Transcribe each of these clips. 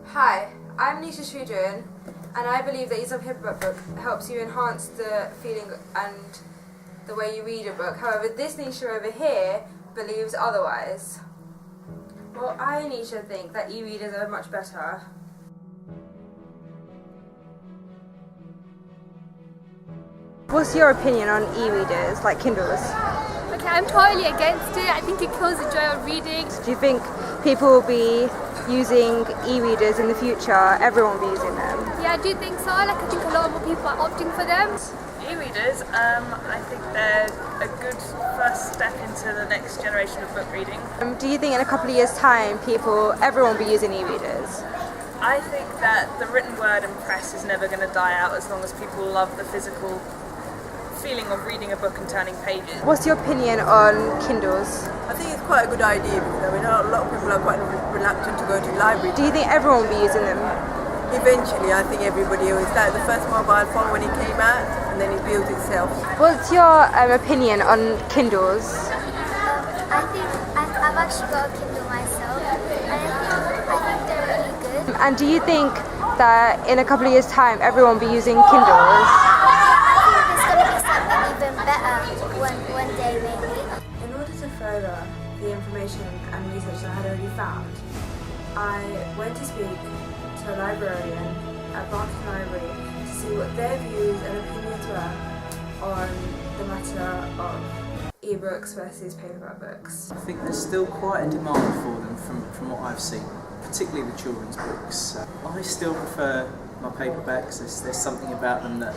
Hi, I'm Nisha Documentary, and I believe that using a paperback book helps you enhance the feeling and the way you read a book. However, this Nisha over here believes otherwise. Well, I, Nisha, think that e-readers are much better. What's your opinion on e-readers, like Kindles? Okay, I'm totally against it. I think it kills the joy of reading. Do you think people will be using e-readers in the future? Everyone will be using them? Yeah, I do think so. I think a lot more people are opting for them. E-readers, I think they're a good first step into the next generation of book reading. Do you think in a couple of years' time, everyone will be using e-readers? I think that the written word and press is never going to die out as long as people love the physical feeling of reading a book and turning pages. What's your opinion on Kindles? I think it's quite a good idea because a lot of people are quite reluctant to go to the library. Do you think everyone will be using them? Eventually, I think everybody will. It's like the first mobile phone when it came out, and then it built itself. What's your opinion on Kindles? I think I've actually got a Kindle myself, and I think they're really good. And do you think that in a couple of years' time, everyone will be using Kindles? One day maybe. In order to further the information and research that I had already found, I went to speak to a librarian at Barking Library to see what their views and opinions were on the matter of e-books versus paperback books. I think there's still quite a demand for them from what I've seen, particularly the children's books. I still prefer my paperbacks. There's something about them that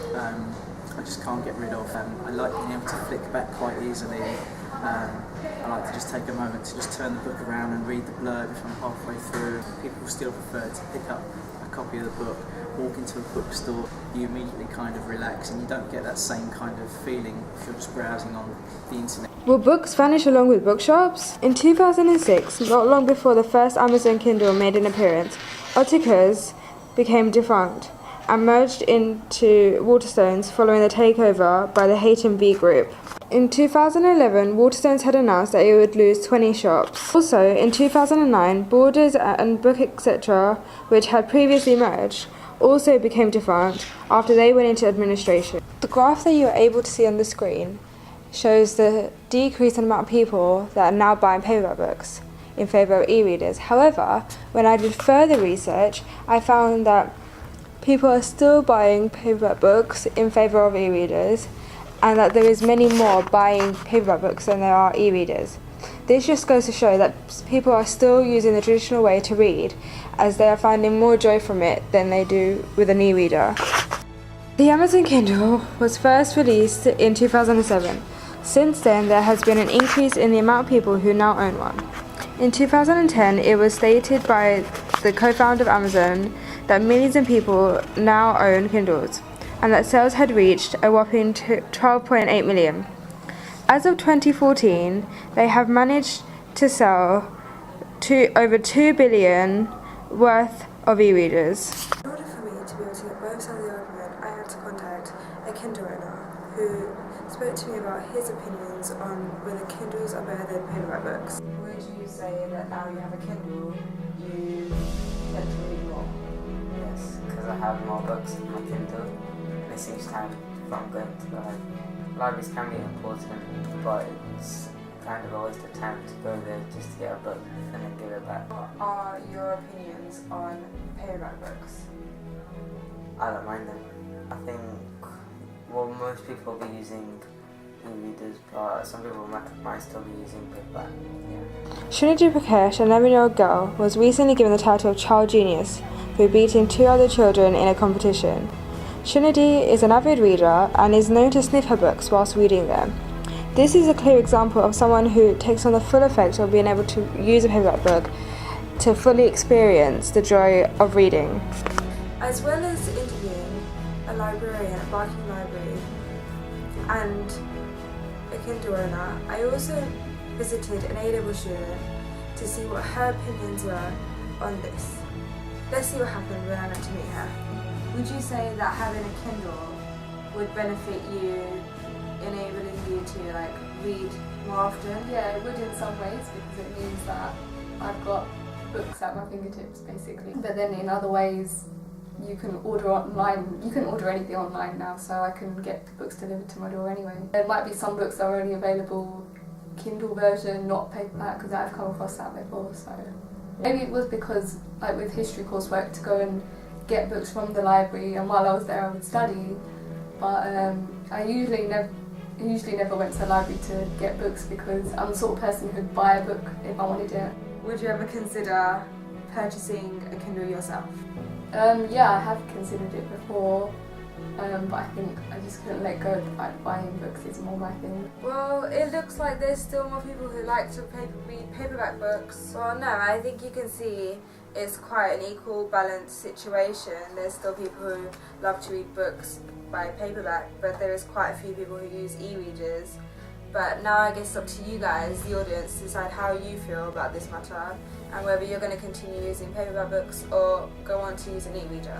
I just can't get rid of. I like being able to flick back quite easily. I like to just take a moment to just turn the book around and read the blurb if I'm halfway through. People still prefer to pick up a copy of the book, walk into a bookstore, you immediately kind of relax and you don't get that same kind of feeling if you're just browsing on the internet. Will books vanish along with bookshops? In 2006, not long before the first Amazon Kindle made an appearance, Otakars became defunct and merged into Waterstones following the takeover by the H&B Group. In 2011, Waterstones had announced that it would lose 20 shops. Also, in 2009, Borders and Book Etc., which had previously merged, also became defunct after they went into administration. The graph that you are able to see on the screen shows the decrease in the amount of people that are now buying paperback books in favour of e-readers. However, when I did further research, I found that people are still buying paperback books in favour of e-readers, and that there is many more buying paperback books than there are e-readers. This just goes to show that people are still using the traditional way to read, as they are finding more joy from it than they do with an e-reader. The Amazon Kindle was first released in 2007. Since then, there has been an increase in the amount of people who now own one. In 2010, it was stated by the co-founder of Amazon that millions of people now own Kindles, and that sales had reached a whopping 12.8 million. As of 2014, they have managed to sell over 2 billion worth of e-readers. In order for me to be able to get both sides of the argument, I had to contact a Kindle owner who spoke to me about his opinions on whether Kindles are better than paperback books. Would you say that now you have a Kindle, you tend to read more? Yes, because I have more books on my Kindle. Miss each time if I'm going to the library. Libraries can be important, but it's kind of always the time to go there just to get a book and then give it back. What are your opinions on paperback books? I don't mind them. I think most people will be using e-readers, but some people might still be using paperback. Yeah. Srinidhi Prakash, an 11-year-old girl, was recently given the title of Child Genius for beating 2 other children in a competition. Srinidhi is an avid reader and is known to sniff her books whilst reading them. This is a clear example of someone who takes on the full effect of being able to use a paperback book to fully experience the joy of reading. As well as interviewing a librarian at Barking Library and a Kindle owner, I also visited an A-level student to see what her opinions were on this. Let's see what happened when I went to meet her. Would you say that having a Kindle would benefit you, enabling you to read more often? Yeah, it would in some ways, because it means that I've got books at my fingertips basically. But then in other ways, you can order online. You can order anything online now, so I can get books delivered to my door anyway. There might be some books that are only available Kindle version, not paperback, because I've come across that before. So maybe it was because, like with history coursework, to go and get books from the library, and while I was there I would study. But I usually never went to the library to get books because I'm the sort of person who'd buy a book if I wanted it. Would you ever consider purchasing a Kindle yourself? Yeah, I have considered it before, but I think I just couldn't let go of the fact buying books is more my thing. Well, it looks like there's still more people who like to read paperback books. Well, no, I think you can see it's quite an equal, balanced situation. There's still people who love to read books by paperback, but there is quite a few people who use e-readers. But now I guess it's up to you guys, the audience, to decide how you feel about this matter and whether you're going to continue using paperback books or go on to use an e-reader.